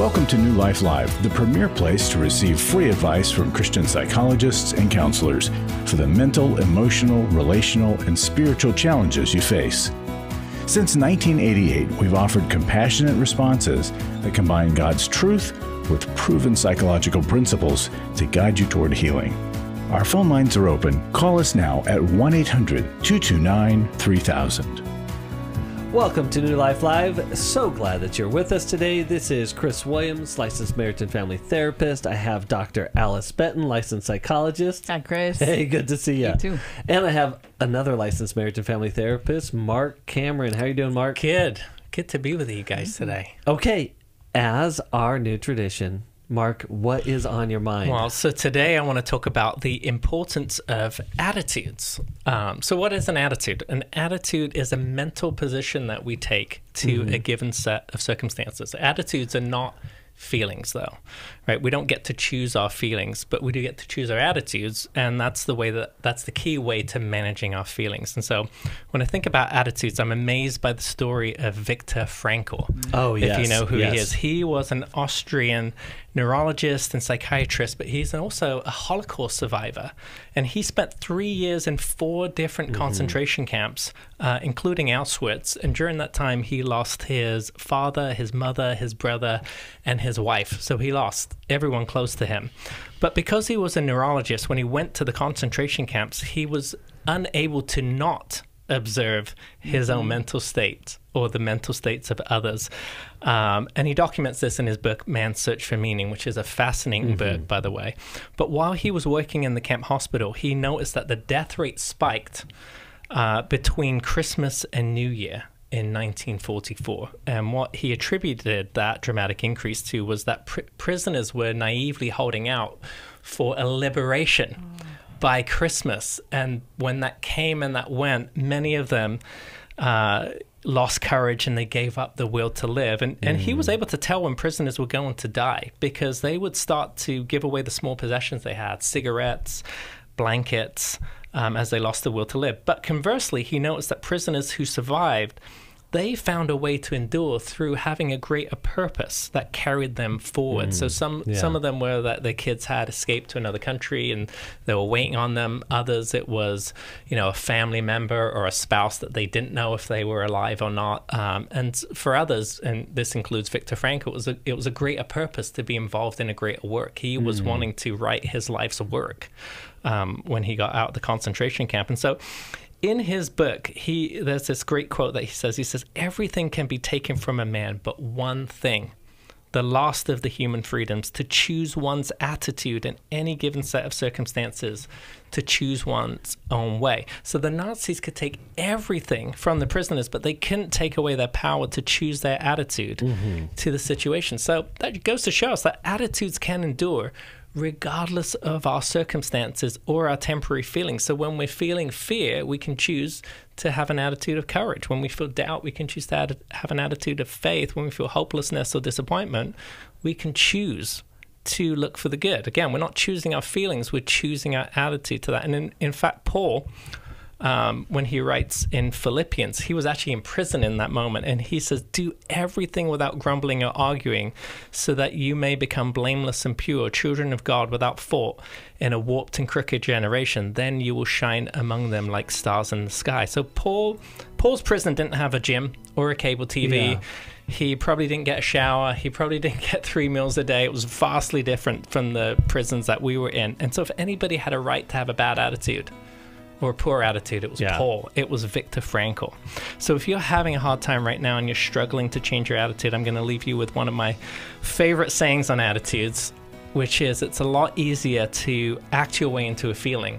Welcome to New Life Live, the premier place to receive free advice from Christian psychologists and counselors for the mental, emotional, relational, and spiritual challenges you face. Since 1988, we've offered compassionate responses that combine God's truth with proven psychological principles to guide you toward healing. Our phone lines are open. Call us now at 1-800-229-3000. Welcome to New Life Live. So glad that you're with us today. This is Chris Williams, licensed marriage and family therapist. I have Dr. Alice Benton, licensed psychologist. Hi, Chris. Hey, good to see you. You too. And I have another licensed marriage and family therapist, Marc Cameron. How are you doing, Marc? Good. Good to be with you guys today. Okay, as our new tradition, Marc, what is on your mind? Well, so today I want to talk about the importance of attitudes. So what is an attitude? An attitude is a mental position that we take to a given set of circumstances. Attitudes are not feelings, though, right? We don't get to choose our feelings, but we do get to choose our attitudes, and that's the key way to managing our feelings. And so when I think about attitudes, I'm amazed by the story of Viktor Frankl. Oh, yes. If you know who yes. he is. He was an Austrian neurologist and psychiatrist, but he's also a Holocaust survivor. And he spent 3 years in 4 different concentration camps, including Auschwitz. And during that time, he lost his father, his mother, his brother, and his wife. So he lost everyone close to him. But because he was a neurologist, when he went to the concentration camps, he was unable to not observe his own mental state or the mental states of others. And he documents this in his book, Man's Search for Meaning, which is a fascinating book, by the way. But while he was working in the camp hospital, he noticed that the death rate spiked between Christmas and New Year in 1944. And what he attributed that dramatic increase to was that prisoners were naively holding out for a liberation by Christmas. And when that came and that went, many of them lost courage and they gave up the will to live. And he was able to tell when prisoners were going to die, because they would start to give away the small possessions they had, cigarettes, blankets, as they lost the will to live. But conversely, he noticed that prisoners who survived, they found a way to endure through having a greater purpose that carried them forward. So some of them were that their kids had escaped to another country and they were waiting on them. Others, it was, a family member or a spouse that they didn't know if they were alive or not. And for others, and this includes Viktor Frankl, it was a greater purpose to be involved in a greater work. He was wanting to write his life's work when he got out of the concentration camp. And so in his book, there's this great quote that he says, everything can be taken from a man, but one thing, the last of the human freedoms, to choose one's attitude in any given set of circumstances, to choose one's own way. So the Nazis could take everything from the prisoners, but they couldn't take away their power to choose their attitude to the situation. So that goes to show us that attitudes can endure regardless of our circumstances or our temporary feelings. So when we're feeling fear, we can choose to have an attitude of courage. When we feel doubt, we can choose to have an attitude of faith. When we feel hopelessness or disappointment, we can choose to look for the good. Again, we're not choosing our feelings, we're choosing our attitude to that. And in fact, Paul, when he writes in Philippians, he was actually in prison in that moment, and he says, do everything without grumbling or arguing, so that you may become blameless and pure, children of God without fault in a warped and crooked generation. Then you will shine among them like stars in the sky. So Paul's prison didn't have a gym or a cable TV. Yeah. He probably didn't get a shower. He probably didn't get 3 meals a day. It was vastly different from the prisons that we were in. And so if anybody had a right to have a bad attitude or a poor attitude, it was Paul. It was Viktor Frankl. So if you're having a hard time right now and you're struggling to change your attitude, I'm going to leave you with one of my favorite sayings on attitudes, which is, it's a lot easier to act your way into a feeling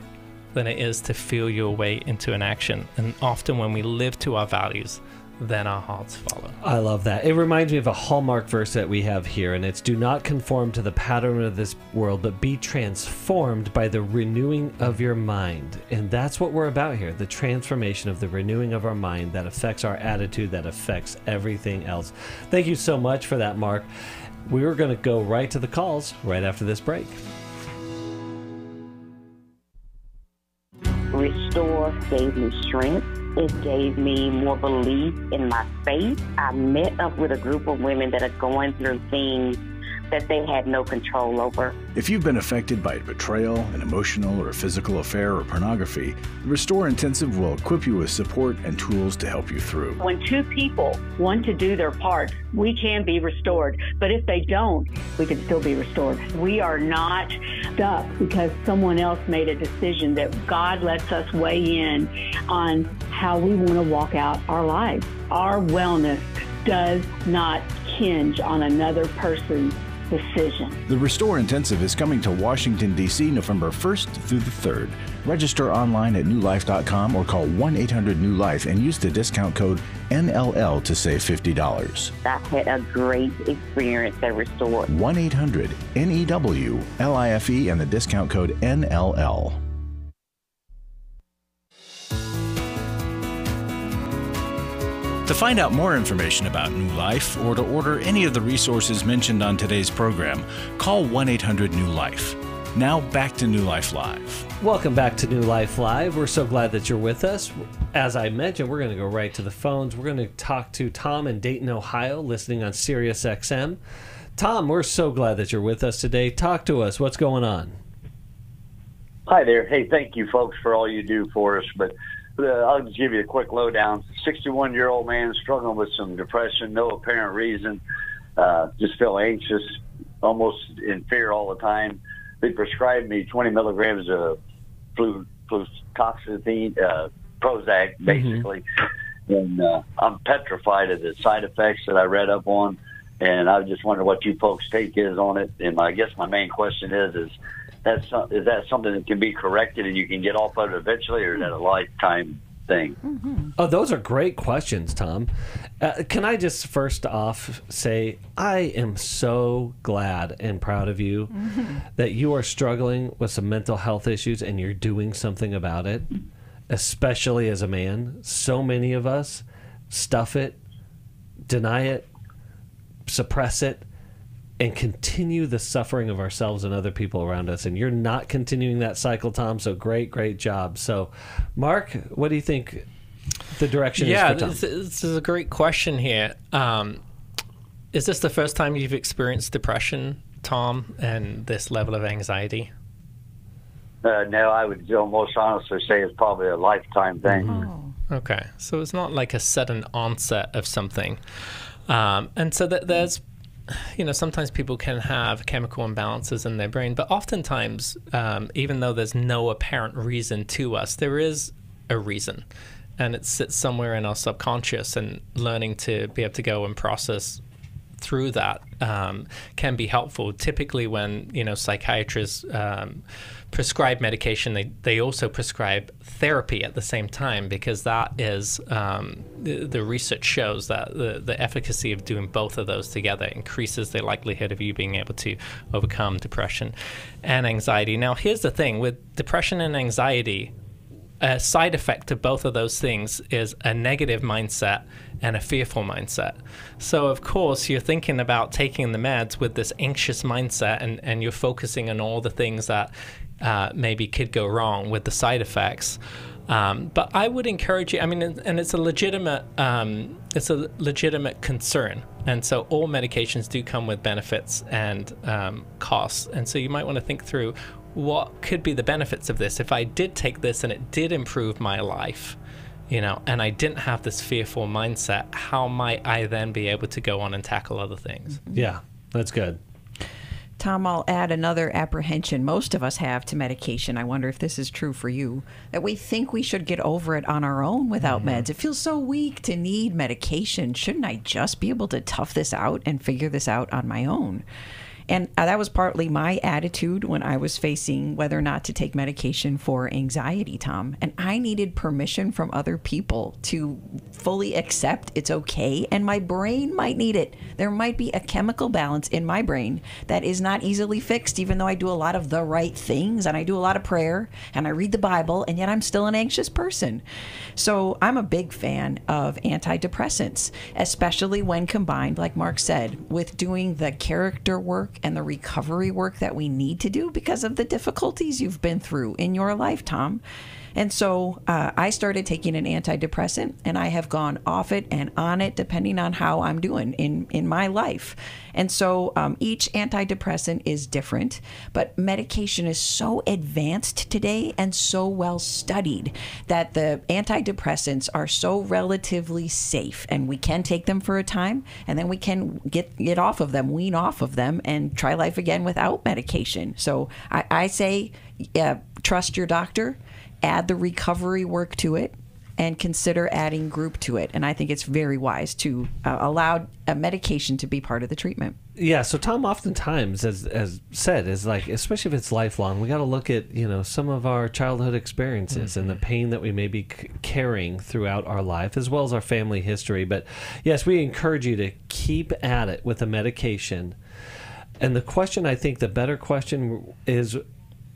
than it is to feel your way into an action. And often when we live to our values, then our hearts follow. I love that. It reminds me of a Hallmark verse that we have here, and it's, do not conform to the pattern of this world, but be transformed by the renewing of your mind. And that's what we're about here, the transformation of the renewing of our mind that affects our attitude, that affects everything else. Thank you so much for that, Marc. We're going to go right to the calls right after this break. Restore gave me strength. It gave me more belief in my faith. I met up with a group of women that are going through things that they had no control over. If you've been affected by betrayal, an emotional or physical affair, or pornography, the Restore Intensive will equip you with support and tools to help you through. When two people want to do their part, we can be restored. But if they don't, we can still be restored. We are not stuck because someone else made a decision. That God lets us weigh in on how we want to walk out our lives. Our wellness does not hinge on another person's decision. The Restore Intensive is coming to Washington, D.C. November 1st through the 3rd. Register online at newlife.com or call 1-800-NEW-LIFE and use the discount code NLL to save $50. I've had a great experience at Restore. 1-800-NEW-LIFE and the discount code NLL. To find out more information about New Life or to order any of the resources mentioned on today's program, call 1-800-NEW-LIFE. Now back to New Life Live. Welcome back to New Life Live. We're so glad that you're with us. As I mentioned, we're going to go right to the phones. We're going to talk to Tom in Dayton, Ohio, listening on Sirius XM. Tom, we're so glad that you're with us today. Talk to us. What's going on? Hi there. Hey, thank you, folks, for all you do for us. But I'll just give you a quick lowdown. 61-year-old man struggling with some depression, no apparent reason. Just feel anxious, almost in fear all the time. They prescribed me 20 milligrams of fluoxetine, Prozac, basically. And I'm petrified of the side effects that I read up on. And I just wonder what you folks' take is on it. And I guess my main question is that something that can be corrected and you can get off of it eventually, or is that a lifetime thing? Oh, those are great questions, Tom. Can I just first off say I am so glad and proud of you that you are struggling with some mental health issues and you're doing something about it, especially as a man. So many of us stuff it, deny it, suppress it, and continue the suffering of ourselves and other people around us. And you're not continuing that cycle, Tom, so great job. So, Mark, what do you think the direction is for Tom? This is a great question here. Is this the first time you've experienced depression, Tom, and this level of anxiety? No, I would almost honestly say it's probably a lifetime thing. Okay, so it's not like a sudden onset of something. And so there's, sometimes people can have chemical imbalances in their brain, but oftentimes, even though there's no apparent reason to us, there is a reason, and it sits somewhere in our subconscious, and learning to be able to go and process through that can be helpful. Typically when, psychiatrists prescribe medication, they also prescribe therapy at the same time, because that is, the research shows that the efficacy of doing both of those together increases the likelihood of you being able to overcome depression and anxiety. Now, here's the thing with depression and anxiety. A side effect of both of those things is a negative mindset and a fearful mindset. So, of course, you're thinking about taking the meds with this anxious mindset, and you're focusing on all the things that maybe could go wrong with the side effects. But I would encourage you, and it's a legitimate concern. And so all medications do come with benefits and costs. And so you might want to think through, what could be the benefits of this? If I did take this and it did improve my life, and I didn't have this fearful mindset, how might I then be able to go on and tackle other things? Yeah, that's good. Tom, I'll add another apprehension most of us have to medication. I wonder if this is true for you, that we think we should get over it on our own without meds. It feels so weak to need medication. Shouldn't I just be able to tough this out and figure this out on my own? And that was partly my attitude when I was facing whether or not to take medication for anxiety, Tom. And I needed permission from other people to fully accept it's okay. And my brain might need it. There might be a chemical balance in my brain that is not easily fixed, even though I do a lot of the right things and I do a lot of prayer and I read the Bible, and yet I'm still an anxious person. So I'm a big fan of antidepressants, especially when combined, like Mark said, with doing the character work and the recovery work that we need to do because of the difficulties you've been through in your life, Tom. And so I started taking an antidepressant, and I have gone off it and on it depending on how I'm doing in my life. And so each antidepressant is different, but medication is so advanced today and so well studied that the antidepressants are so relatively safe, and we can take them for a time, and then we can get off of them, wean off of them, and try life again without medication. So I say trust your doctor, add the recovery work to it, and consider adding group to it. And I think it's very wise to allow a medication to be part of the treatment. Yeah, so Tom oftentimes, as said, is like, especially if it's lifelong, we got to look at, some of our childhood experiences and the pain that we may be carrying throughout our life, as well as our family history. But yes, we encourage you to keep at it with the medication. And the question, I think the better question is,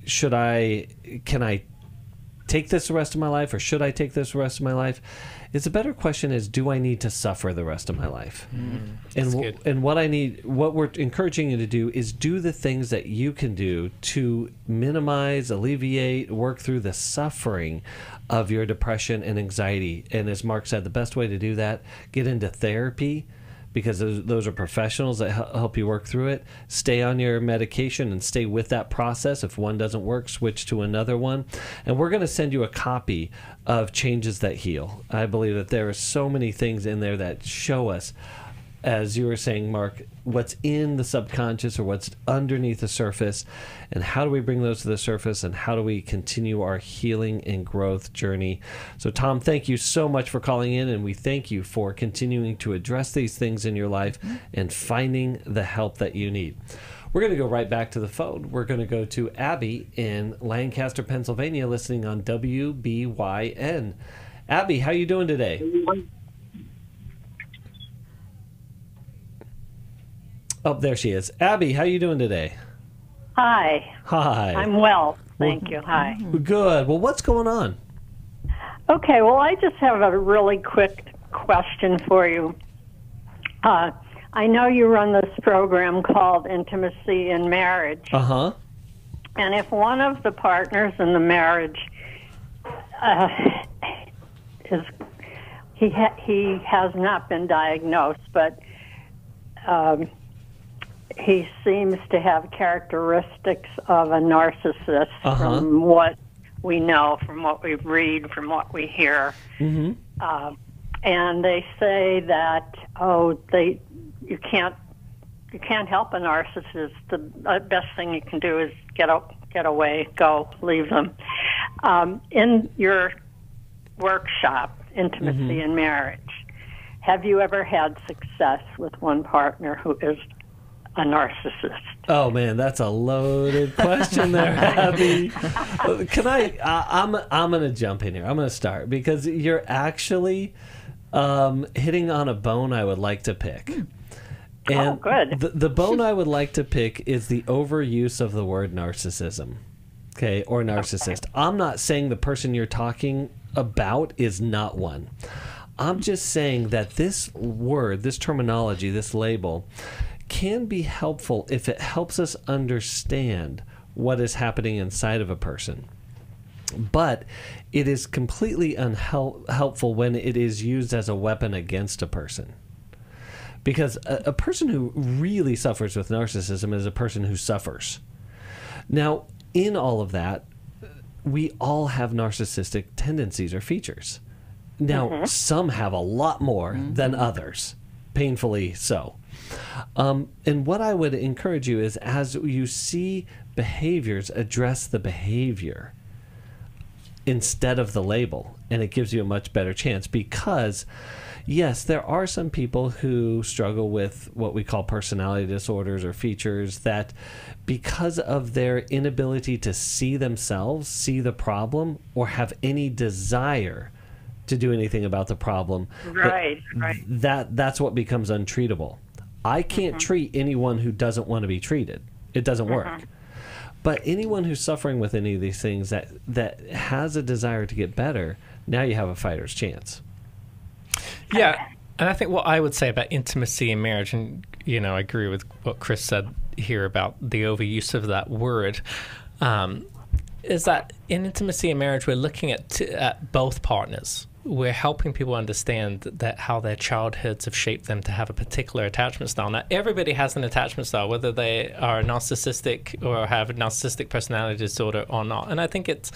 can I take this the rest of my life, or should I take this the rest of my life? It's a better question is, do I need to suffer the rest of my life? And what we're encouraging you to do is do the things that you can do to minimize, alleviate, work through the suffering of your depression and anxiety. And as Marc said, the best way to do that, get into therapy, because those are professionals that help you work through it. Stay on your medication and stay with that process. If one doesn't work, switch to another one. And we're going to send you a copy of Changes That Heal. I believe that there are so many things in there that show us, as you were saying, Marc, what's in the subconscious or what's underneath the surface, and how do we bring those to the surface, and how do we continue our healing and growth journey. So Tom, thank you so much for calling in, and we thank you for continuing to address these things in your life and finding the help that you need. We're going to go right back to the phone. We're going to go to Abby in Lancaster, Pennsylvania, listening on WBYN. Abby, how you doing today? Oh, there she is. Abby, how you doing today? Hi. Hi. I'm well, thank you. Hi. Good. Well, what's going on? Okay, well, I just have a really quick question for you. I know you run this program called Intimacy in Marriage. Uh-huh. And if one of the partners in the marriage he has not been diagnosed, but he seems to have characteristics of a narcissist from what we know, from what we read, from what we hear. Mm-hmm. And they say that, you can't help a narcissist. The best thing you can do is get away, go, leave them. In your workshop, Intimacy in Marriage, have you ever had success with one partner who is a narcissist? Oh man, that's a loaded question there, Abby. Can I'm going to jump in here. I'm going to start because you're actually hitting on a bone I would like to pick. And good. The bone I would like to pick is the overuse of the word narcissism, okay, or narcissist. I'm not saying the person you're talking about is not one. I'm just saying that this word, this terminology, this label can be helpful if it helps us understand what is happening inside of a person. But it is completely unhelpful when it is used as a weapon against a person. Because a person who really suffers with narcissism is a person who suffers. Now, in all of that, we all have narcissistic tendencies or features. Now, some have a lot more than others, painfully so. And what I would encourage you is, as you see behaviors, address the behavior instead of the label, and it gives you a much better chance. Because yes, there are some people who struggle with what we call personality disorders or features that, because of their inability to see themselves, see the problem, or have any desire to do anything about the problem, that's what becomes untreatable. I can't treat anyone who doesn't want to be treated. It doesn't work. But anyone who's suffering with any of these things that has a desire to get better, now you have a fighter's chance. Yeah, and I think what I would say about intimacy in marriage, and I agree with what Chris said here about the overuse of that word. is that in intimacy and marriage, we're looking at both partners. We're helping people understand that how their childhoods have shaped them to have a particular attachment style. Now, everybody has an attachment style, whether they are narcissistic or have a narcissistic personality disorder or not. And I think it's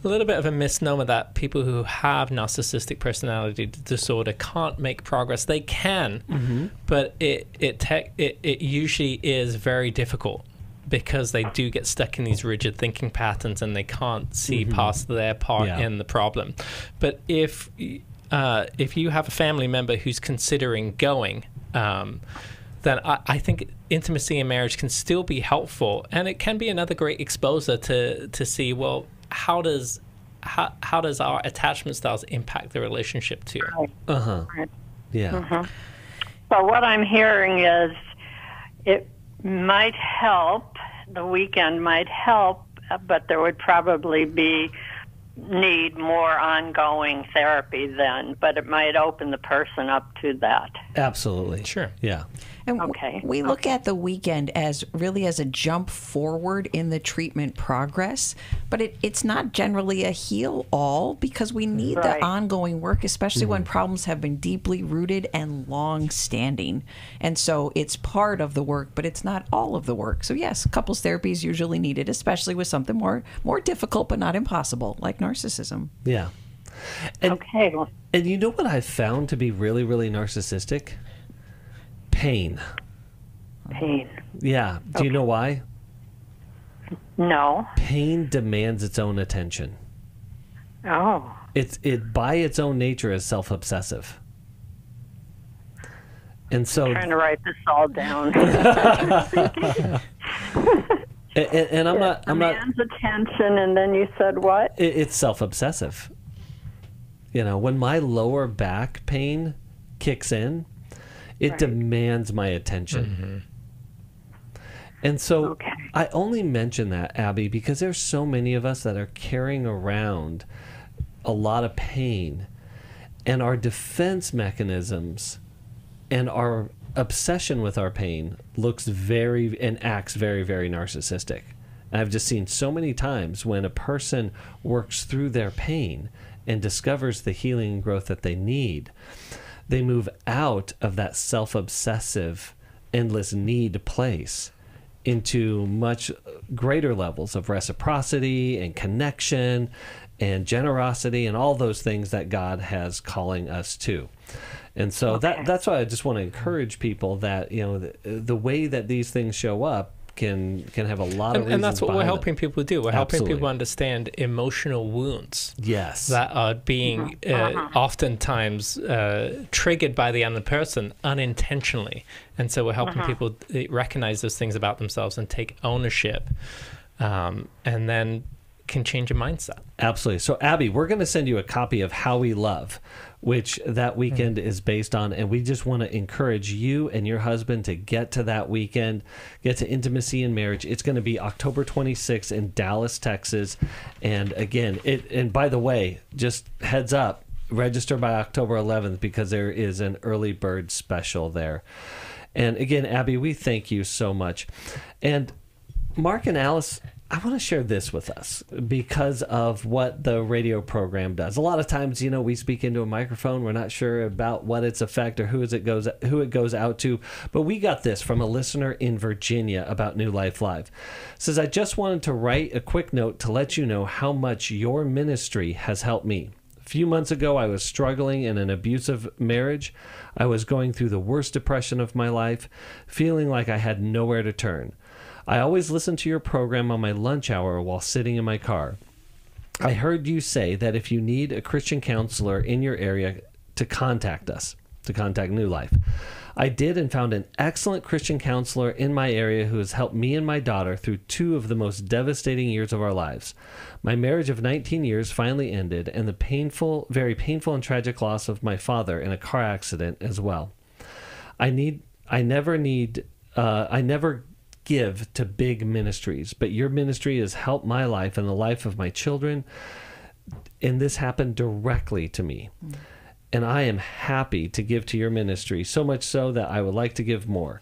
a little bit of a misnomer that people who have narcissistic personality disorder can't make progress. They can, but it usually is very difficult, because they do get stuck in these rigid thinking patterns and they can't see past their part in the problem. But if you have a family member who's considering going, then I think intimacy in marriage can still be helpful, and it can be another great exposure to see, well, how does our attachment styles impact the relationship too? Right. Yeah. So what I'm hearing is it might help, the weekend might help, but there would probably need more ongoing therapy then, but it might open the person up to that. Absolutely. Sure. Yeah. And Okay. we look at the weekend as really as a jump forward in the treatment progress, but it's not generally a heal-all, because we need Right. the ongoing work, especially when problems have been deeply rooted and long-standing. And so it's part of the work, but it's not all of the work. So yes, couples therapy is usually needed, especially with something more difficult but not impossible, like narcissism. Yeah. And, Okay. Well, and you know what I've found to be really, really narcissistic? Pain. pain. Yeah. Do you know why? No. Pain demands its own attention. Oh. It by its own nature is self-obsessive. And so I'm trying to write this all down. and I'm not Demands attention, and then you said what? it's self-obsessive. You know, when my lower back pain kicks in, it demands my attention. And so I only mention that, Abby, because there's so many of us that are carrying around a lot of pain, and our defense mechanisms and our obsession with our pain looks and acts very, very narcissistic. And I've just seen so many times when a person works through their pain and discovers the healing and growth that they need, they move out of that self-obsessive, endless need place into much greater levels of reciprocity and connection and generosity and all those things that God has calling us to. And so that's why I just want to encourage people that, you know, the way that these things show up can have a lot of reasons. And that's what we're helping people do. We're helping Absolutely. people understand emotional wounds. Yes. That are being oftentimes triggered by the other person unintentionally. And so we're helping people recognize those things about themselves and take ownership, and then can change your mindset. Absolutely. So, Abby, we're going to send you a copy of How We Love, which that weekend is based on. And we just want to encourage you and your husband to get to that weekend, get to Intimacy in Marriage. It's going to be October 26th in Dallas, Texas. And again, and by the way, just heads up, register by October 11th, because there is an early bird special there. And again, Abby, we thank you so much. And Marc and Alice, I want to share this with us because of what the radio program does. A lot of times, you know, we speak into a microphone. We're not sure about what its effect or who it goes out to. But we got this from a listener in Virginia about New Life Live. It says, I just wanted to write a quick note to let you know how much your ministry has helped me. A few months ago, I was struggling in an abusive marriage. I was going through the worst depression of my life, feeling like I had nowhere to turn. I always listen to your program on my lunch hour while sitting in my car. I heard you say that if you need a Christian counselor in your area, to contact us, to contact New Life. I did and found an excellent Christian counselor in my area who has helped me and my daughter through two of the most devastating years of our lives. My marriage of 19 years finally ended, and the very painful and tragic loss of my father in a car accident as well. I never give to big ministries, but your ministry has helped my life and the life of my children, and this happened directly to me. And I am happy to give to your ministry, so much so that I would like to give more.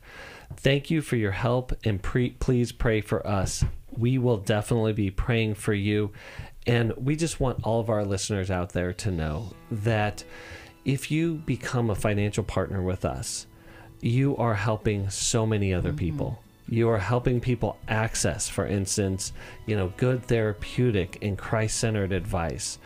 Thank you for your help, and please pray for us. we will definitely be praying for you. And we just want all of our listeners out there to know that if you become a financial partner with us, you are helping so many other people. You are helping people access, for instance, good therapeutic and Christ-centered advice.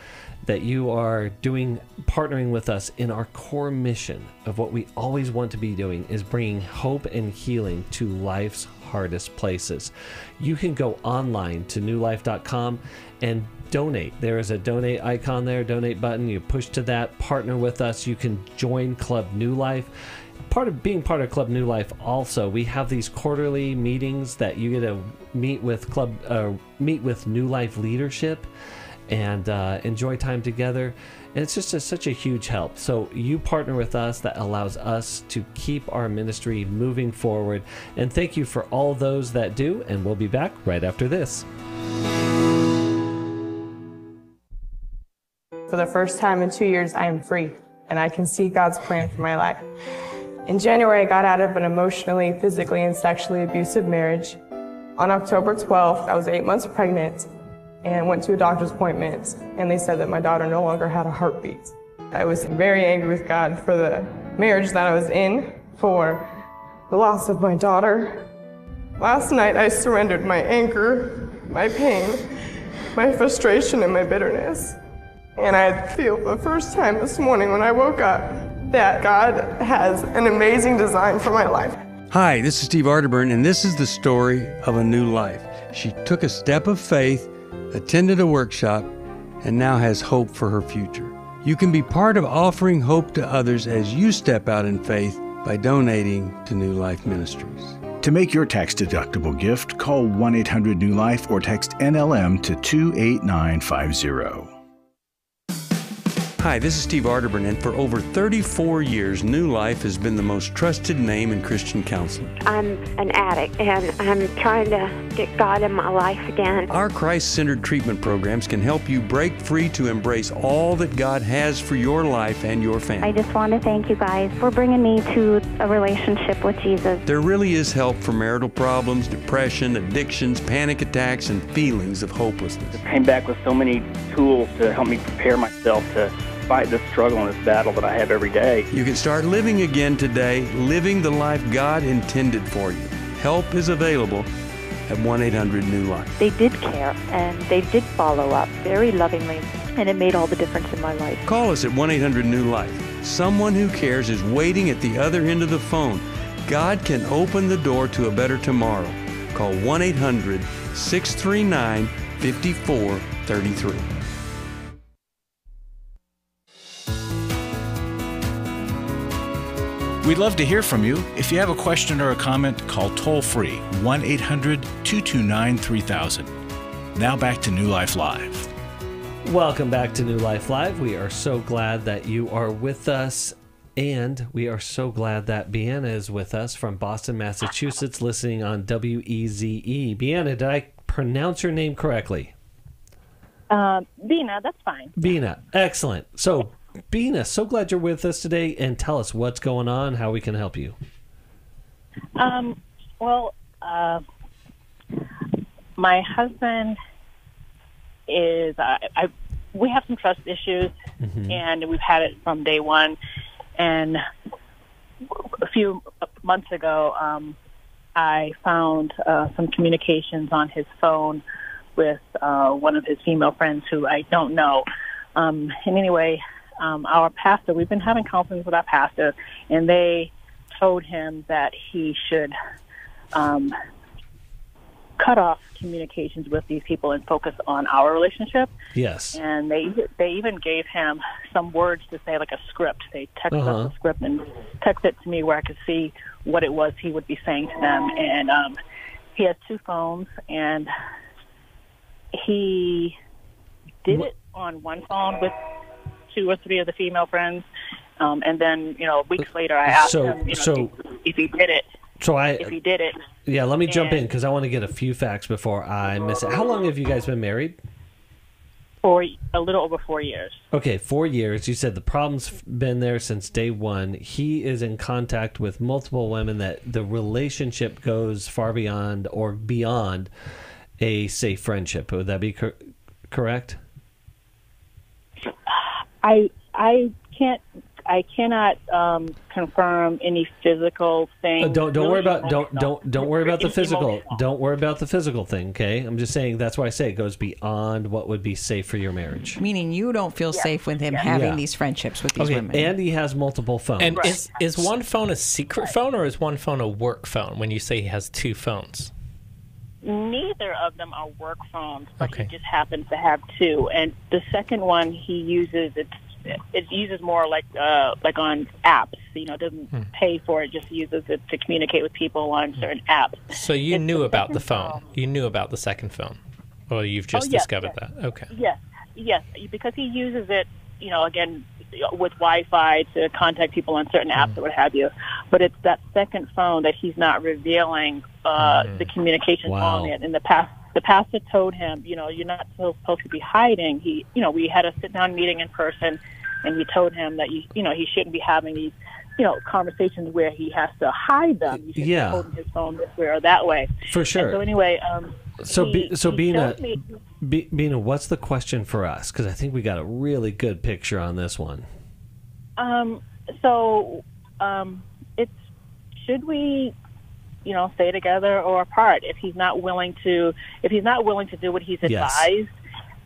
That you are partnering with us in our core mission of what we always want to be doing is bringing hope and healing to life's hardest places. You can go online to newlife.com and donate. There is a donate icon there, donate button. You push to that, partner with us. You can join Club New Life. Being part of Club New Life also, we have these quarterly meetings that you get to meet with New Life leadership and enjoy time together. And it's just such a huge help. So you partner with us, that allows us to keep our ministry moving forward. And thank you for all those that do. And we'll be back right after this. For the first time in 2 years, I am free, and I can see God's plan for my life. In January, I got out of an emotionally, physically, and sexually abusive marriage. On October 12th, I was 8 months pregnant and went to a doctor's appointment, and they said that my daughter no longer had a heartbeat. I was very angry with God for the marriage that I was in, for the loss of my daughter. Last night, I surrendered my anger, my pain, my frustration, and my bitterness. And I feel for the first time this morning when I woke up that God has an amazing design for my life. Hi, this is Steve Arterburn, and this is the story of a new life. She took a step of faith, attended a workshop, and now has hope for her future. You can be part of offering hope to others as you step out in faith by donating to New Life Ministries. To make your tax-deductible gift, call 1-800-NEW-LIFE or text NLM to 28950. Hi, this is Steve Arterburn, and for over 34 years, New Life has been the most trusted name in Christian counseling. I'm an addict, and I'm trying to get God in my life again. Our Christ-centered treatment programs can help you break free to embrace all that God has for your life and your family. I just want to thank you guys for bringing me to a relationship with Jesus. There really is help for marital problems, depression, addictions, panic attacks, and feelings of hopelessness. I came back with so many tools to help me prepare myself to fight this struggle and this battle that I have every day. You can start living again today, living the life God intended for you. Help is available at 1-800-NEW-LIFE. They did care, and they did follow up very lovingly, and it made all the difference in my life. Call us at 1-800-NEW-LIFE. Someone who cares is waiting at the other end of the phone. God can open the door to a better tomorrow. Call 1-800-639-5433. We'd love to hear from you. If you have a question or a comment, call toll-free 1-800-229-3000. Now back to New Life Live. Welcome back to New Life Live. We are so glad that you are with us, and we are so glad that Bianna is with us from Boston, Massachusetts, listening on WEZE. Bianna, did I pronounce your name correctly? Bina, that's fine. Bina, excellent. So, Bina, so glad you're with us today, and tell us what's going on, how we can help you. My husband is, we have some trust issues, and we've had it from day one. And a few months ago, I found some communications on his phone with one of his female friends who I don't know. And anyway, our pastor, we've been having counseling with our pastor, and they told him that he should cut off communications with these people and focus on our relationship. Yes. And they even gave him some words to say, like a script. They texted us a script and texted it to me where I could see what it was he would be saying to them. And he has two phones, and he did it on one phone with 2 or 3 of the female friends, and then weeks later I asked him if he did it. If he did it. Yeah, let me jump in because I want to get a few facts before I miss it. How long have you guys been married? For a little over 4 years. Okay, 4 years. You said the problem's been there since day one. He is in contact with multiple women, that the relationship goes far beyond or beyond. a safe friendship. Would that be correct? I cannot confirm any physical thing. Don't worry about don't worry about the physical. Emotional. Don't worry about the physical thing. Okay, I'm just saying that's why I say it goes beyond what would be safe for your marriage. Meaning you don't feel safe with him having these friendships with these women. And he has multiple phones. And is one phone a secret phone or is one phone a work phone? When you say he has two phones. Neither of them are work phones, but he just happens to have two. And the second one he uses, it uses more like on apps. You know, doesn't pay for it, just uses it to communicate with people on certain apps. So you knew about the phone. You knew about the second phone. Or you've just discovered that. Okay. Yes, because he uses it, you know, again, with Wi-Fi to contact people on certain apps or what have you. But it's that second phone that he's not revealing the communication on it. In the past, the pastor told him, you know, you're not supposed to be hiding. We had a sit-down meeting in person, and he told him that, he shouldn't be having these, conversations where he has to hide them. He should be holding his phone this way or that way. For sure. And so anyway, Bina, what's the question for us? Because I think we got a really good picture on this one. It's should we, stay together or apart if he's not willing to do what he's advised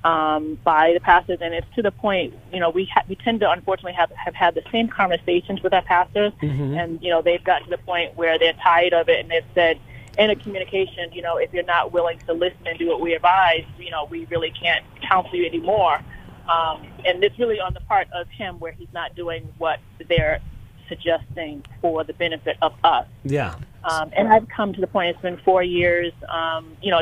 by the pastors, and it's to the point, we tend to unfortunately have had the same conversations with our pastors, and they've got to the point where they're tired of it, and they've said in a communication, if you're not willing to listen and do what we advise, we really can't counsel you anymore. And it's really on the part of him where he's not doing what they're suggesting for the benefit of us. Yeah. And I've come to the point, it's been 4 years,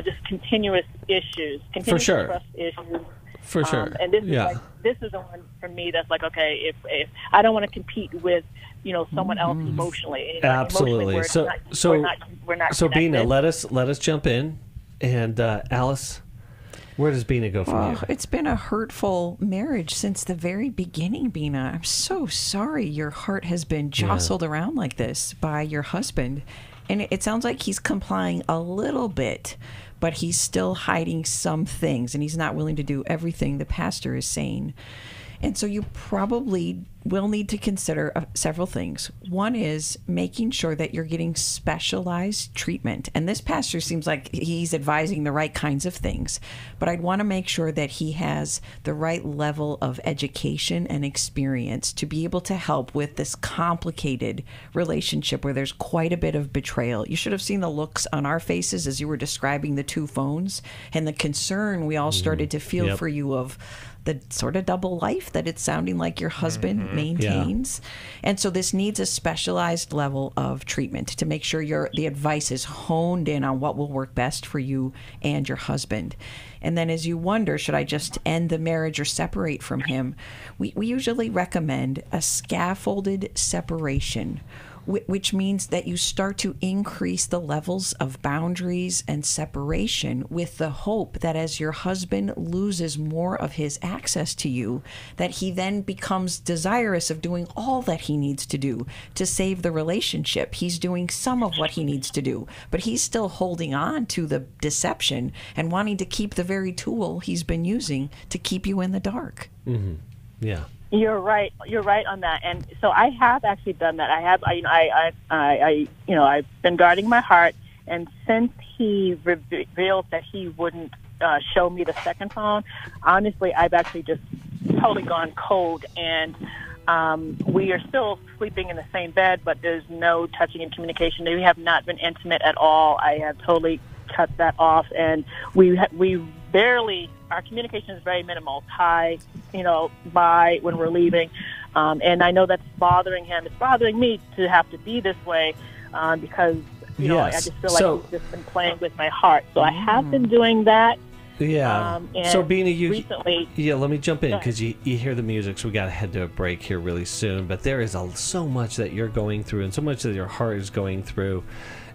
just continuous issues, trust issues. For sure. And this is the one for me that's like, okay, if I don't want to compete with, someone else emotionally. Absolutely. Emotionally, we're not so connected. Bina, let us jump in. And Alice, where does Bina go from you? It's been a hurtful marriage since the very beginning, Bina. I'm so sorry your heart has been jostled around like this by your husband. And it sounds like he's complying a little bit, but he's still hiding some things, and he's not willing to do everything the pastor is saying. And so you probably will need to consider several things. One is making sure that you're getting specialized treatment. And this pastor seems like he's advising the right kinds of things. But I'd want to make sure that he has the right level of education and experience to be able to help with this complicated relationship where there's quite a bit of betrayal. You should have seen the looks on our faces as you were describing the two phones and the concern we all started to feel for you of the sort of double life that it's sounding like your husband maintains. And so this needs a specialized level of treatment to make sure the advice is honed in on what will work best for you and your husband. And then as you wonder, should I just end the marriage or separate from him? We usually recommend a scaffolded separation, which means that you start to increase the levels of boundaries and separation with the hope that as your husband loses more of his access to you, that he then becomes desirous of doing all that he needs to do to save the relationship. He's doing some of what he needs to do, but he's still holding on to the deception and wanting to keep the very tool he's been using to keep you in the dark. Yeah. You're right. You're right on that. And so I have actually done that. I've been guarding my heart. And since he revealed that he wouldn't show me the second phone, honestly, I've actually just totally gone cold. And we are still sleeping in the same bed, but there's no touching and communication. We have not been intimate at all. I have totally cut that off. And we barely, our communication is very minimal. Hi, bye when we're leaving. And I know that's bothering him. It's bothering me to have to be this way because, I just feel like he's just been playing with my heart. So I have been doing that. Yeah. And so Bina, recently, let me jump in because you hear the music, so we got to head to a break here really soon. But there is so much that you're going through and so much that your heart is going through.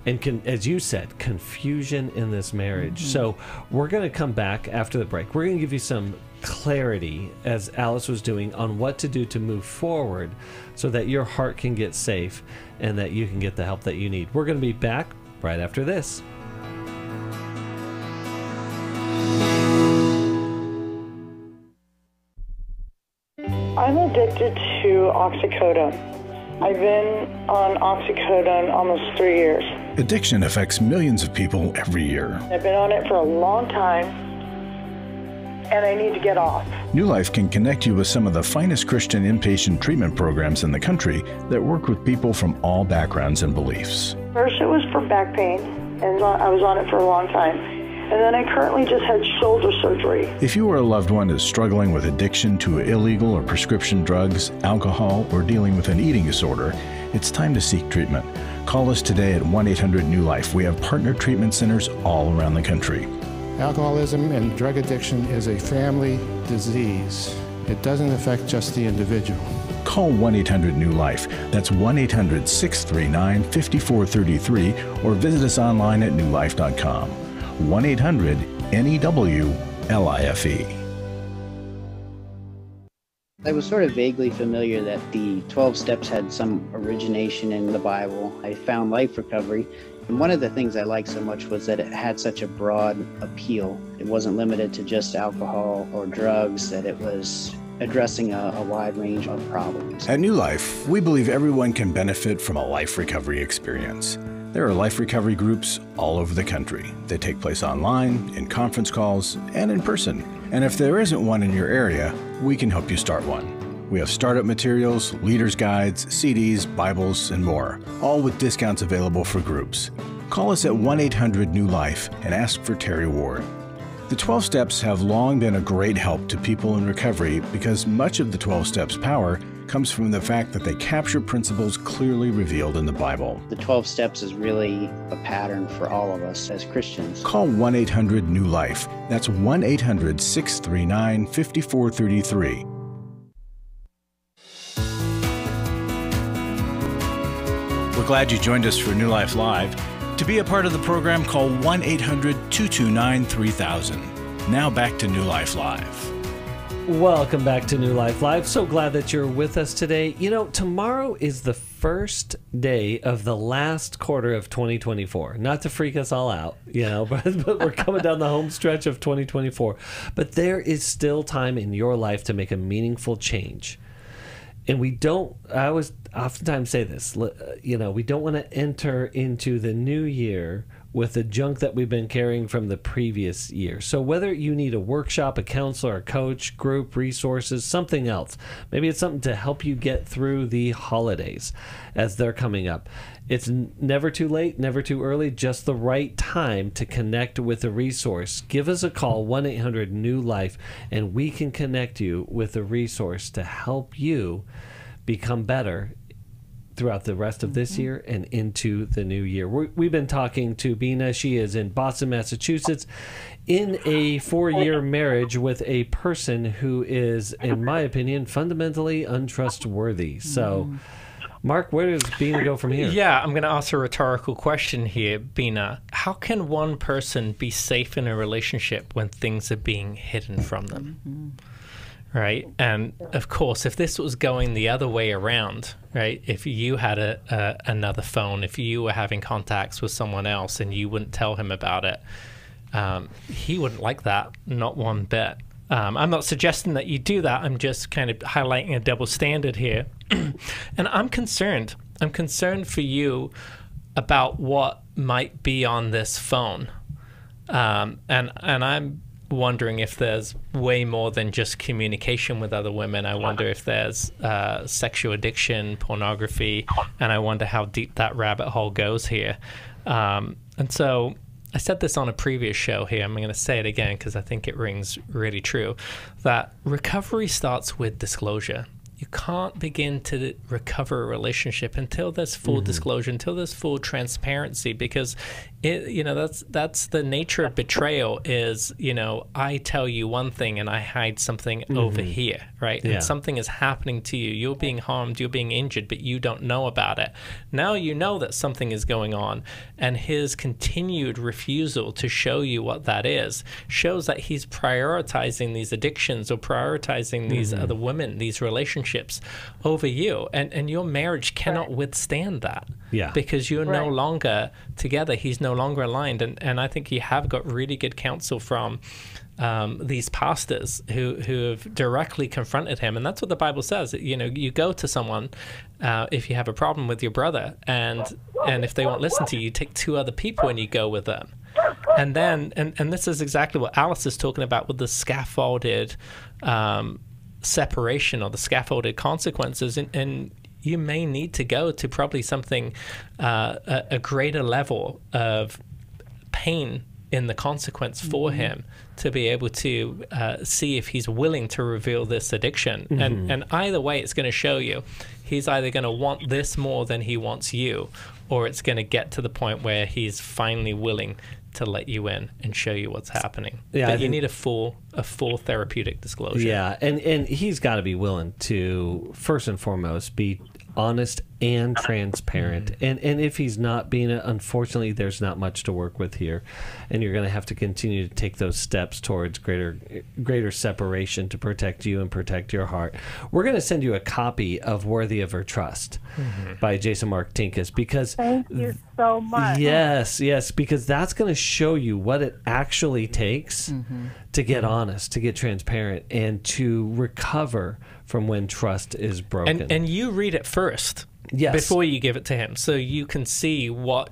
And as you said, confusion in this marriage. So we're going to come back after the break. We're going to give you some clarity, as Alice was doing, on what to do to move forward so that your heart can get safe and that you can get the help that you need. We're going to be back right after this. I'm addicted to oxycodone. I've been on oxycodone almost 3 years. Addiction affects millions of people every year. I've been on it for a long time, and I need to get off. New Life can connect you with some of the finest Christian inpatient treatment programs in the country that work with people from all backgrounds and beliefs. First, it was for back pain, and I was on it for a long time. And then I currently just had shoulder surgery. If you or a loved one is struggling with addiction to illegal or prescription drugs, alcohol, or dealing with an eating disorder, it's time to seek treatment. Call us today at 1-800-NEW-LIFE. We have partner treatment centers all around the country. Alcoholism and drug addiction is a family disease. It doesn't affect just the individual. Call 1-800-NEW-LIFE. That's 1-800-639-5433 or visit us online at newlife.com. 1-800-NEW-LIFE. I was sort of vaguely familiar that the 12 steps had some origination in the Bible. I found life recovery, and one of the things I liked so much was that it had such a broad appeal. It wasn't limited to just alcohol or drugs, that it was addressing a wide range of problems. At New Life, we believe everyone can benefit from a life recovery experience. There are life recovery groups all over the country. They take place online, in conference calls, and in person. And if there isn't one in your area, we can help you start one. We have startup materials, leaders' guides, CDs, Bibles, and more, all with discounts available for groups. Call us at 1-800-NEW-LIFE and ask for Terry Ward. The 12 Steps have long been a great help to people in recovery because much of the 12 Steps' power comes from the fact that they capture principles clearly revealed in the Bible. The 12 steps is really a pattern for all of us as Christians. Call 1-800-NEW-LIFE. That's 1-800-639-5433. We're glad you joined us for New Life Live. To be a part of the program, call 1-800-229-3000. Now back to New Life Live. Welcome back to New Life Live. So glad that you're with us today. You know, tomorrow is the first day of the last quarter of 2024. Not to freak us all out, you know, but we're coming down the home stretch of 2024. But there is still time in your life to make a meaningful change. And I always oftentimes say this, you know, we don't want to enter into the new year with the junk that we've been carrying from the previous year. So whether you need a workshop, a counselor, a coach, group, resources, something else, maybe it's something to help you get through the holidays as they're coming up. It's never too late, never too early, just the right time to connect with a resource. Give us a call, 1-800-NEW-LIFE, and we can connect you with a resource to help you become better throughout the rest of this year and into the new year. We've been talking to Bina. She is in Boston, Massachusetts, in a 4-year marriage with a person who is, in my opinion, fundamentally untrustworthy. So, Marc, where does Bina go from here? Yeah, I'm going to ask a rhetorical question here, Bina. How can one person be safe in a relationship when things are being hidden from them? Right? And of course, if this was going the other way around, right? If you had another phone, if you were having contacts with someone else and you wouldn't tell him about it, he wouldn't like that, not one bit. I'm not suggesting that you do that. I'm just kind of highlighting a double standard here. And I'm concerned. I'm concerned for you about what might be on this phone. And I'm wondering if there's way more than just communication with other women. I wonder if there's sexual addiction, pornography, and I wonder how deep that rabbit hole goes here. And so I said this on a previous show here. I'm going to say it again because I think it rings really true, that recovery starts with disclosure. You can't begin to recover a relationship until there's full disclosure, until there's full transparency, because that's the nature of betrayal is, I tell you one thing and I hide something over here, right? Yeah. And something is happening to you. You're being harmed, you're being injured, but you don't know about it. Now you know that something is going on, and his continued refusal to show you what that is shows that he's prioritizing these addictions or prioritizing these other women, these relationships over you, and your marriage cannot withstand that. Yeah. Because you're no longer together. He's no longer aligned, and I think you have got really good counsel from these pastors who have directly confronted him. And that's what the Bible says. You know, you go to someone if you have a problem with your brother, and if they won't listen to you, you take 2 other people and you go with them. And then, and this is exactly what Alice is talking about with the scaffolded separation or the scaffolded consequences. And you may need to go to probably something, a greater level of pain in the consequence for him to be able to see if he's willing to reveal this addiction. And either way, it's going to show you he's either going to want this more than he wants you, or it's going to get to the point where he's finally willing to let you in and show you what's happening. Yeah, but you need a full therapeutic disclosure. Yeah, and he's got to be willing to, first and foremost, be honest and transparent. And if he's not being it, unfortunately, there's not much to work with here. And you're going to have to continue to take those steps towards greater separation to protect you and protect your heart. We're going to send you a copy of Worthy of Her Trust by Jason Marc Tinkus, because thank you so much. Yes, because that's going to show you what it actually takes to get honest, to get transparent, and to recover from when trust is broken. And you read it first. Yes. Before you give it to him, so you can see what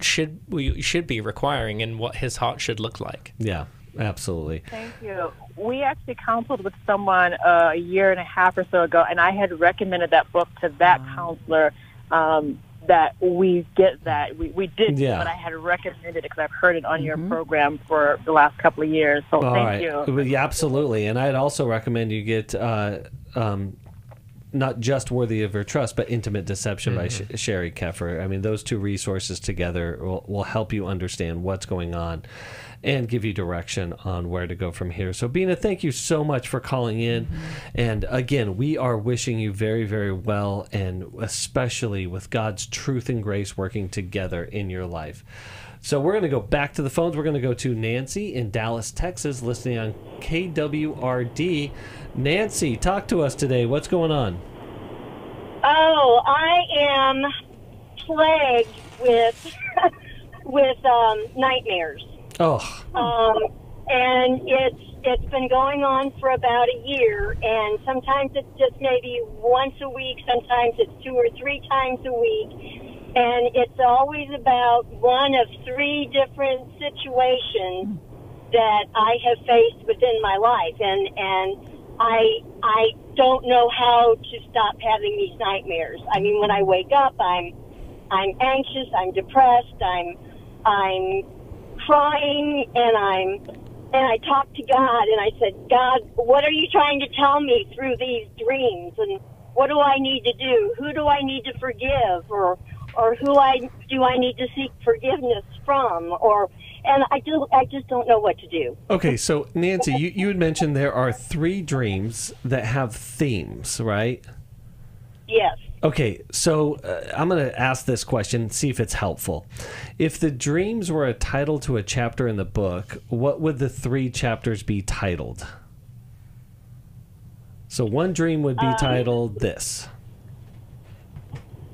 we should be requiring and what his heart should look like. Yeah, absolutely. Thank you. We actually counseled with someone a year and a half or so ago, and I had recommended that book to that counselor, that we get that. We did, but I had recommended it because I've heard it on your program for the last couple of years. So thank you. Yeah, absolutely. And I'd also recommend you get not just Worthy of Her Trust, but Intimate Deception by Sherry Keffer. I mean, those 2 resources together will help you understand what's going on and give you direction on where to go from here. So, Bina, thank you so much for calling in. And again, we are wishing you very, very well, and especially with God's truth and grace working together in your life. So we're going to go back to the phones. We're going to go to Nancy in Dallas, Texas, listening on KWRD. Nancy, talk to us today. What's going on? Oh, I am plagued with nightmares. Oh. And it's been going on for about a year, and sometimes it's just maybe once a week, sometimes it's 2 or 3 times a week. And it's always about one of 3 different situations that I have faced within my life, and I don't know how to stop having these nightmares. I mean, when I wake up, I'm anxious, I'm depressed, I'm crying, and I talk to God, and I said, God, what are you trying to tell me through these dreams, and what do I need to do? Who do I need to forgive, or who do I need to seek forgiveness from, and I just don't know what to do. Okay, so Nancy, you had mentioned there are 3 dreams that have themes, right? Yes. Okay, so I'm going to ask this question, see if it's helpful. If the dreams were a title to a chapter in the book, what would the 3 chapters be titled? So one dream would be titled this.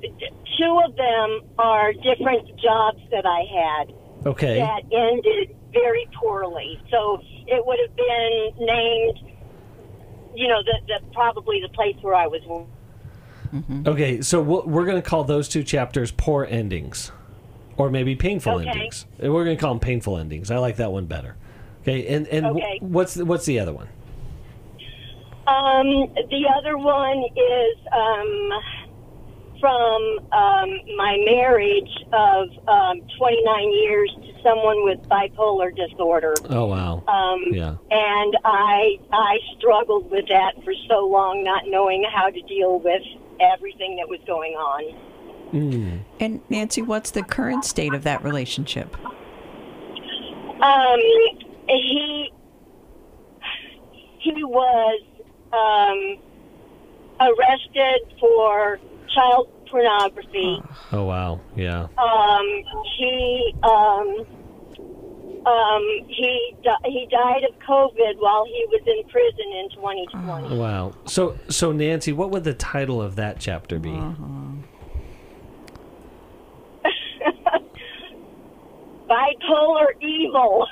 2 of them are different jobs that I had. Okay. That ended very poorly. So it would have been named, probably the place where I was. Okay, so we're going to call those 2 chapters poor endings, or maybe painful endings. We're going to call them painful endings. I like that one better. Okay, and what's the other one? The other one is from my marriage of 29 years to someone with bipolar disorder. Oh, wow. Yeah. And I struggled with that for so long, not knowing how to deal with everything that was going on. And Nancy, what's the current state of that relationship? He was arrested for child pornography. Oh, wow. Yeah. He died of COVID while he was in prison in 2020. Wow. So Nancy, what would the title of that chapter be? Bipolar or evil.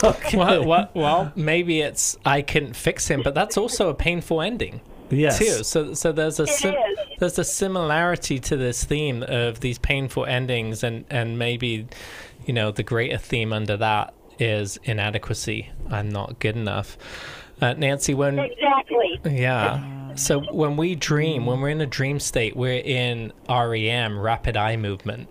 Okay. Well, maybe it's I couldn't fix him, but that's also a painful ending. Yes. Too. So there's a similarity to this theme of these painful endings, and maybe, the greater theme under that is inadequacy. I'm not good enough. Nancy, Exactly. Yeah. So when we dream, when we're in a dream state, we're in REM, rapid eye movement.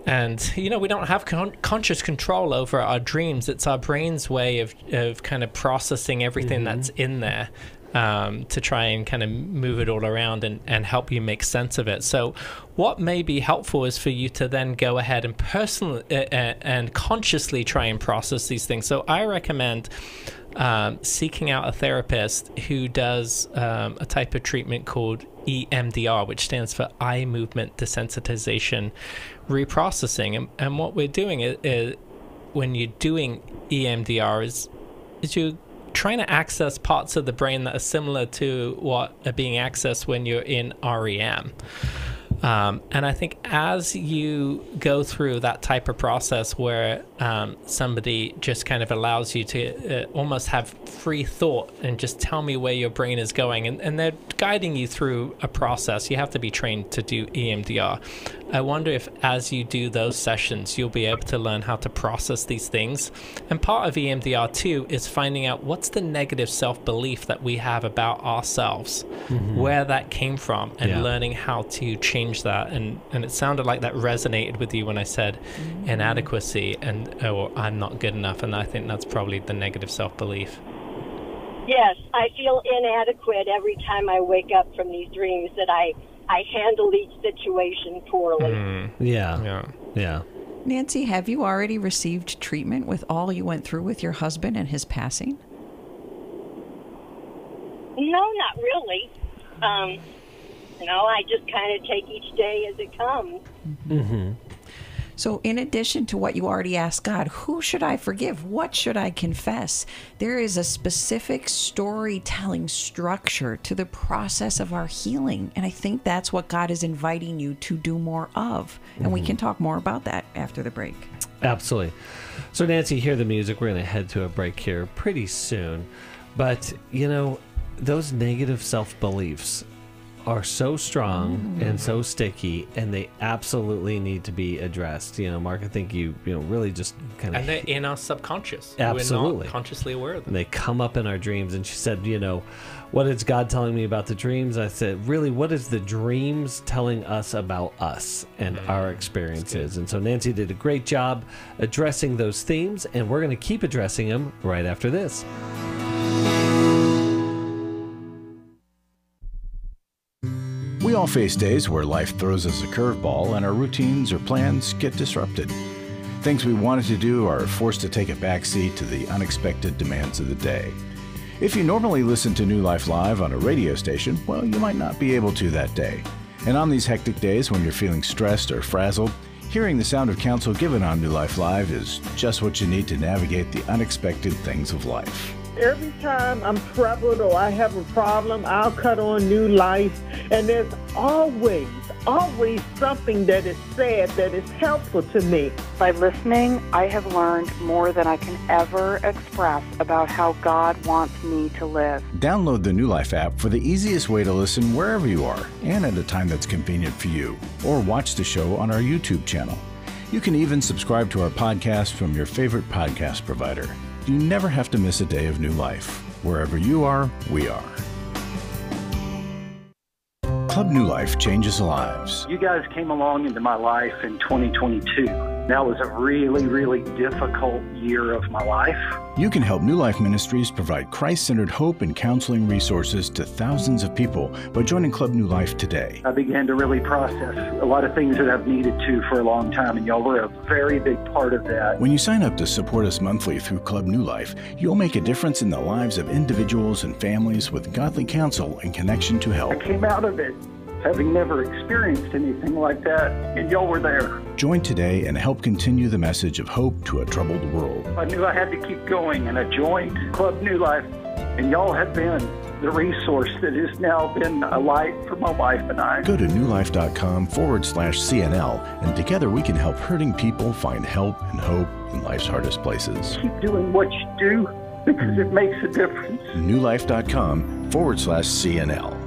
And, we don't have conscious control over our dreams. It's our brain's way of kind of processing everything that's in there to try and kind of move it all around and help you make sense of it. So what may be helpful is for you to then go ahead and personally and consciously try and process these things. So I recommend seeking out a therapist who does a type of treatment called EMDR, which stands for eye movement desensitization reprocessing. And what we're doing is when you're doing EMDR is you're trying to access parts of the brain that are similar to what are being accessed when you're in REM. And I think as you go through that type of process where somebody just kind of allows you to almost have free thought and just tell me where your brain is going, and they're guiding you through a process. You have to be trained to do EMDR. I wonder if as you do those sessions, you'll be able to learn how to process these things. And part of EMDR too is finding out what's the negative self-belief that we have about ourselves, where that came from, and learning how to change that. And it sounded like that resonated with you when I said inadequacy or I'm not good enough. And I think that's probably the negative self-belief. Yes, I feel inadequate every time I wake up from these dreams, that I handle each situation poorly. Yeah. Nancy, have you already received treatment with all you went through with your husband and his passing? No, not really. I just kind of take each day as it comes. So in addition to what you already asked God, who should I forgive? What should I confess? There is a specific storytelling structure to the process of our healing. And I think that's what God is inviting you to do more of. And we can talk more about that after the break. Absolutely. So Nancy, hear the music. We're going to head to a break here pretty soon. But, those negative self-beliefs are so strong and so sticky, and they absolutely need to be addressed. Marc, I think you really just kind of... And they're in our subconscious. Absolutely. We're not consciously aware of them. And they come up in our dreams. And she said, what is God telling me about the dreams? I said, really, what is the dreams telling us about us and our experiences? And so Nancy did a great job addressing those themes, and we're going to keep addressing them right after this. We all face days where life throws us a curveball and our routines or plans get disrupted. Things we wanted to do are forced to take a backseat to the unexpected demands of the day. If you normally listen to New Life Live on a radio station, well, you might not be able to that day. And on these hectic days when you're feeling stressed or frazzled, hearing the sound of counsel given on New Life Live is just what you need to navigate the unexpected things of life. Every time I'm troubled or I have a problem, I'll cut on New Life, and there's always something that is said that is helpful to me. By listening, I have learned more than I can ever express about how God wants me to live. Download the New Life app for the easiest way to listen wherever you are and at a time that's convenient for you, or watch the show on our YouTube channel. You can even subscribe to our podcast from your favorite podcast provider. You never have to miss a day of New Life. Wherever you are, we are. Club New Life changes lives. You guys came along into my life in 2022. That was a really, really difficult year of my life. You can help New Life Ministries provide Christ-centered hope and counseling resources to thousands of people by joining Club New Life today. I began to really process a lot of things that I've needed to for a long time, and y'all were a very big part of that. When you sign up to support us monthly through Club New Life, you'll make a difference in the lives of individuals and families with godly counsel and connection to help. I came out of it having never experienced anything like that, and y'all were there. Join today and help continue the message of hope to a troubled world. I knew I had to keep going, and I joined Club New Life And y'all have been the resource that has now been a light for my wife and I. Go to newlife.com/CNL, and together we can help hurting people find help and hope in life's hardest places. Keep doing what you do because it makes a difference. newlife.com/CNL.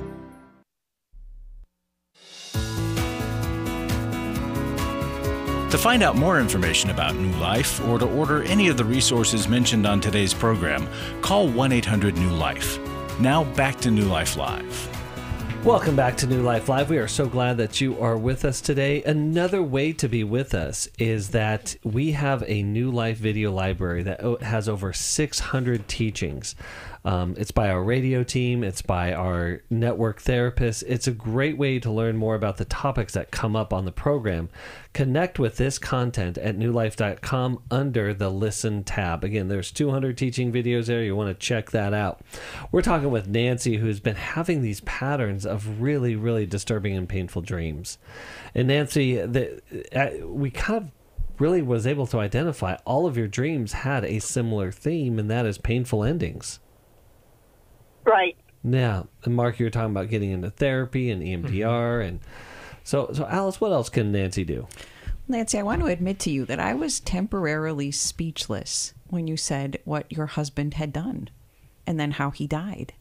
To find out more information about New Life or to order any of the resources mentioned on today's program, call 1-800-NEW-LIFE. Now back to New Life Live. Welcome back to New Life Live. We are so glad that you are with us today. Another way to be with us is that we have a New Life video library that has over 600 teachings. It's by our radio team. It's by our network therapists. It's a great way to learn more about the topics that come up on the program. Connect with this content at newlife.com under the Listen tab. Again, there's 200 teaching videos there. You want to check that out. We're talking with Nancy, who's been having these patterns of really, really disturbing and painful dreams. And Nancy, we kind of really was able to identify all of your dreams had a similar theme, and that is painful endings. Right. Yeah. And Mark, you were talking about getting into therapy and EMDR. And so Alice, what else can Nancy do? Nancy, I want to admit to you that I was temporarily speechless when you said what your husband had done and then how he died.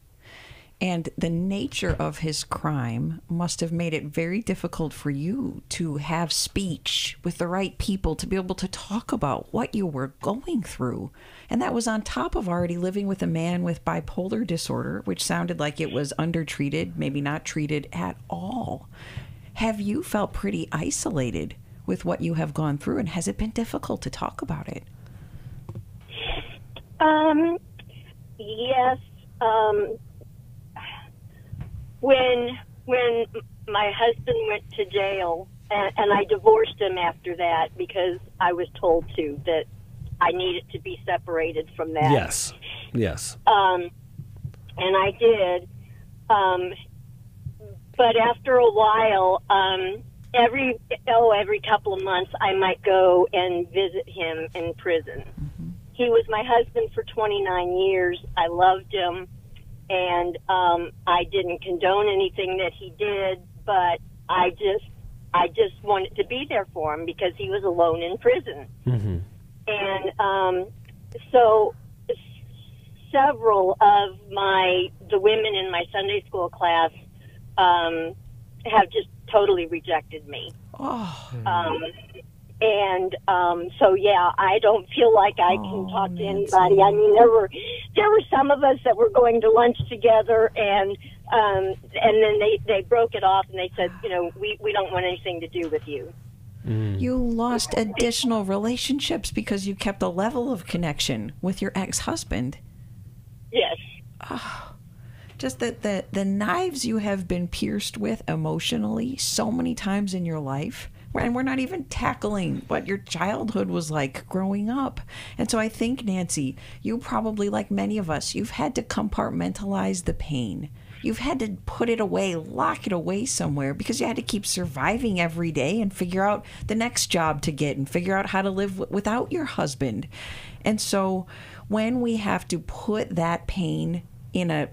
And the nature of his crime must have made it very difficult for you to have speech with the right people to be able to talk about what you were going through. And that was on top of already living with a man with bipolar disorder, which sounded like it was undertreated, maybe not treated at all. Have you felt pretty isolated with what you have gone through, and has it been difficult to talk about it? Yes. When my husband went to jail, and I divorced him after that because I was told to, that I needed to be separated from that. Yes. And I did. But after a while, every couple of months, I might go and visit him in prison. Mm-hmm. He was my husband for 29 years. I loved him. And I didn't condone anything that he did, but I just wanted to be there for him because he was alone in prison. Mm-hmm. And so several of the women in my Sunday school class have just totally rejected me. Oh. So yeah, I don't feel like I can talk to anybody. I mean, there were some of us that were going to lunch together, and then they broke it off and they said, we don't want anything to do with you. You lost additional relationships because you kept a level of connection with your ex-husband. Yes. Oh, just that the knives you have been pierced with emotionally so many times in your life. And we're not even tackling what your childhood was like growing up. And so I think, Nancy, you probably, like many of us, you've had to compartmentalize the pain. You've had to put it away, lock it away somewhere, because you had to keep surviving every day and figure out the next job to get and figure out how to live without your husband. And so when we have to put that pain in an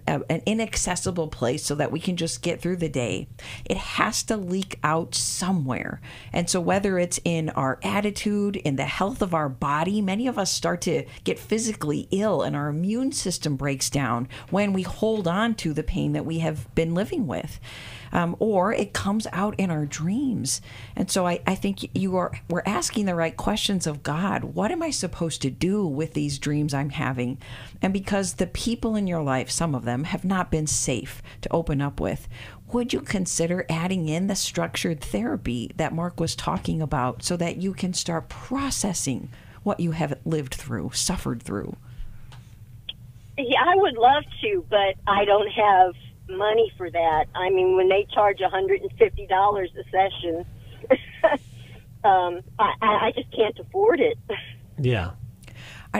inaccessible place so that we can just get through the day, it has to leak out somewhere. And so whether it's in our attitude, in the health of our body, many of us start to get physically ill and our immune system breaks down when we hold on to the pain that we have been living with. Or it comes out in our dreams. And so I think we're asking the right questions of God. What am I supposed to do with these dreams I'm having? And because the people in your life, some of them, have not been safe to open up with, would you consider adding in the structured therapy that Marc was talking about so that you can start processing what you have lived through, suffered through? Yeah, I would love to, but I don't have money for that. I mean, when they charge $150 a session, I just can't afford it. Yeah.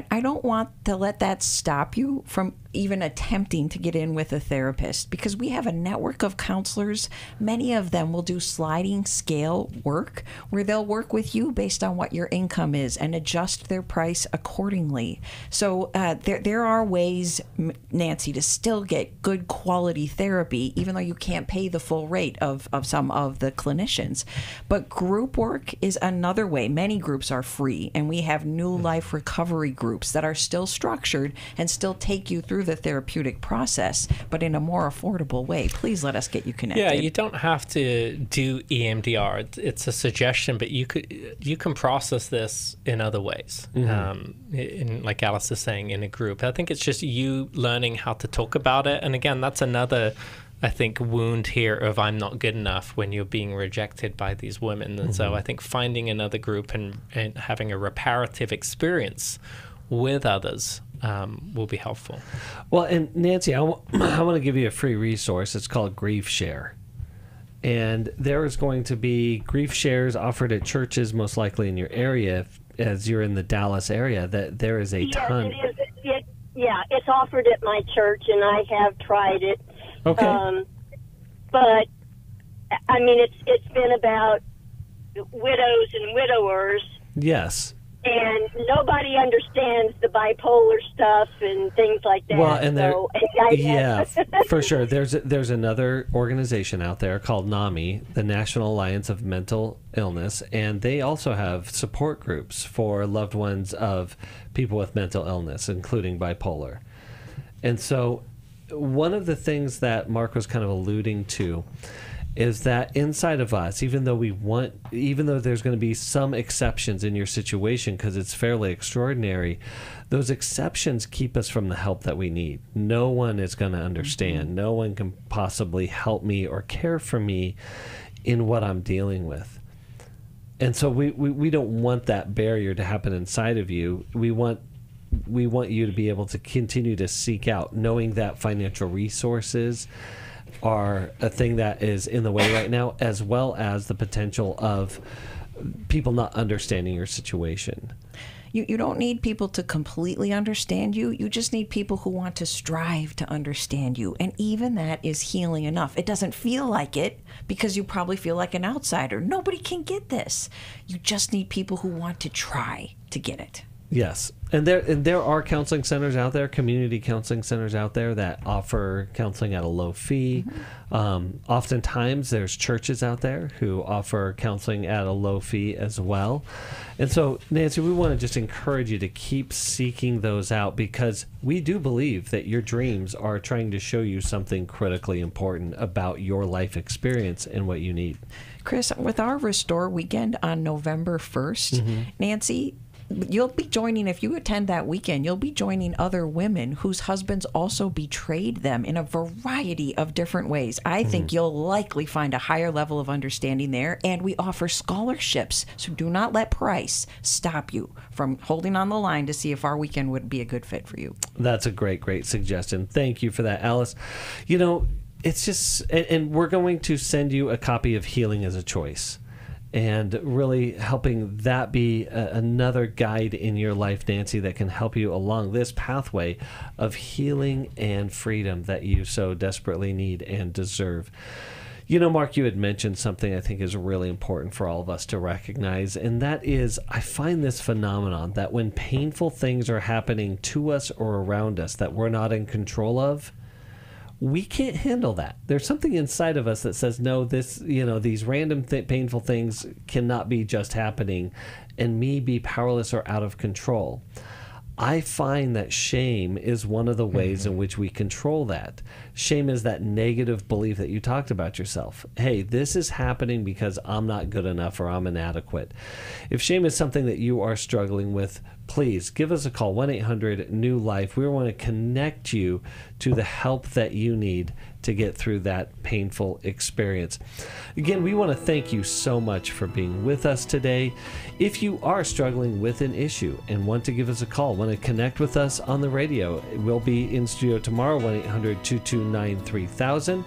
I don't want to let that stop you from even attempting to get in with a therapist, because we have a network of counselors. Many of them will do sliding scale work where they'll work with you based on what your income is and adjust their price accordingly. So there are ways, Nancy, to still get good quality therapy, even though you can't pay the full rate of some of the clinicians. But group work is another way. Many groups are free, and we have New Life recovery groups that are still structured and still take you through the therapeutic process, but in a more affordable way. Please let us get you connected. Yeah, you don't have to do EMDR. It's a suggestion, but you can process this in other ways. Like Alice is saying, in a group. I think it's just you learning how to talk about it. And again, that's another, I think, wound here of I'm not good enough when you're being rejected by these women. And so I think finding another group and having a reparative experience with others will be helpful. Well, and Nancy, I want to give you a free resource. It's called Grief Share. And there is going to be grief shares offered at churches, most likely in your area, as you're in the Dallas area, that there is a ton. Yes, it is. It's offered at my church, and I have tried it. Okay. But, I mean, it's been about widows and widowers. Yes. And nobody understands the bipolar stuff and things like that. Well, and yeah, for sure. There's another organization out there called NAMI, the National Alliance of Mental Illness, and they also have support groups for loved ones of people with mental illness, including bipolar. And so one of the things that Marc was kind of alluding to is that inside of us, even though there's going to be some exceptions in your situation because it's fairly extraordinary, those exceptions keep us from the help that we need. No one is going to understand. No one can possibly help me or care for me in what I'm dealing with. And so we don't want that barrier to happen inside of you. We want you to be able to continue to seek out, knowing that financial resources are a thing that is in the way right now, as well as the potential of people not understanding your situation. You don't need people to completely understand you. You just need people who want to strive to understand you. And even that is healing enough. It doesn't feel like it because you probably feel like an outsider. Nobody can get this. You just need people who want to try to get it. Yes. And there are counseling centers out there, community counseling centers out there that offer counseling at a low fee. Oftentimes there's churches out there who offer counseling at a low fee as well. And so, Nancy, we want to just encourage you to keep seeking those out, because we do believe that your dreams are trying to show you something critically important about your life experience and what you need. Chris, with our Restore weekend on November 1st, Nancy, you'll be joining, if you attend that weekend, you'll be joining other women whose husbands also betrayed them in a variety of different ways. I think you'll likely find a higher level of understanding there, and we offer scholarships. So do not let price stop you from holding on the line to see if our weekend would be a good fit for you. That's a great suggestion. Thank you for that, Alice. You know, it's just, and we're going to send you a copy of Healing as a Choice, and really helping that be another guide in your life, Nancy, that can help you along this pathway of healing and freedom that you so desperately need and deserve. You know, Marc, you had mentioned something I think is really important for all of us to recognize, and that is, I find this phenomenon that when painful things are happening to us or around us that we're not in control of, we can't handle that. There's something inside of us that says, no, this, these random painful things cannot be just happening and me be powerless or out of control. I find that shame is one of the ways in which we control that. Shame is that negative belief that you talked about yourself. Hey, this is happening because I'm not good enough or I'm inadequate. If shame is something that you are struggling with, please give us a call, 1-800-NEW-LIFE. We want to connect you to the help that you need to get through that painful experience. Again, we want to thank you so much for being with us today. If you are struggling with an issue and want to give us a call, want to connect with us on the radio, we'll be in studio tomorrow, 1-800-229-3000.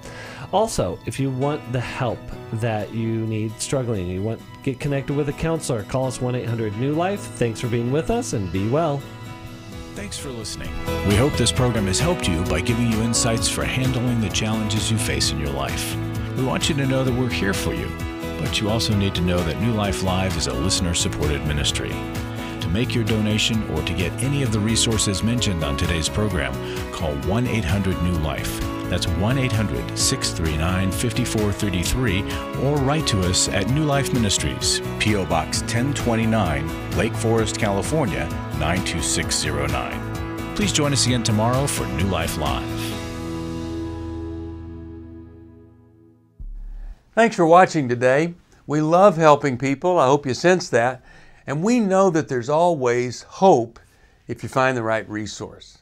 Also, if you want the help that you need struggling, you want to get connected with a counselor, call us 1-800-NEW-LIFE. Thanks for being with us, and be well. Thanks for listening. We hope this program has helped you by giving you insights for handling the challenges you face in your life. We want you to know that we're here for you, but you also need to know that New Life Live is a listener-supported ministry. To make your donation or to get any of the resources mentioned on today's program, call 1-800-NEW-LIFE. That's 1-800-639-5433, or write to us at New Life Ministries, P.O. Box 1029, Lake Forest, California, 92609. Please join us again tomorrow for New Life Live. Thanks for watching today. We love helping people. I hope you sense that. And we know that there's always hope if you find the right resource.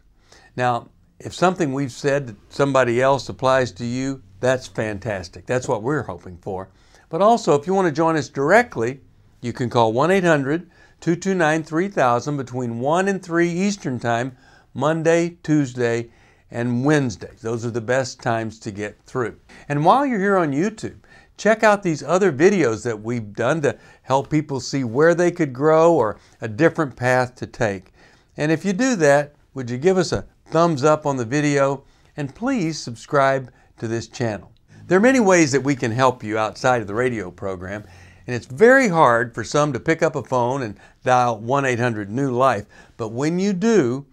Now, if something we've said to somebody else applies to you, that's fantastic. That's what we're hoping for. But also, if you want to join us directly, you can call 1-800-229-3000 between 1 and 3 Eastern Time, Monday, Tuesday, and Wednesday. Those are the best times to get through. And while you're here on YouTube, check out these other videos that we've done to help people see where they could grow or a different path to take. And if you do that, would you give us a thumbs up on the video, and please subscribe to this channel. There are many ways that we can help you outside of the radio program, and it's very hard for some to pick up a phone and dial 1-800-NEW-LIFE, but when you do,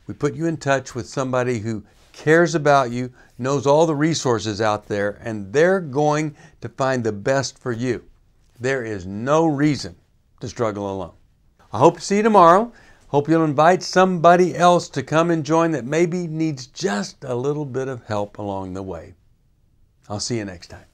we put you in touch with somebody who cares about you, knows all the resources out there, and they're going to find the best for you. There is no reason to struggle alone. I hope to see you tomorrow. Hope you'll invite somebody else to come and join that maybe needs just a little bit of help along the way. I'll see you next time.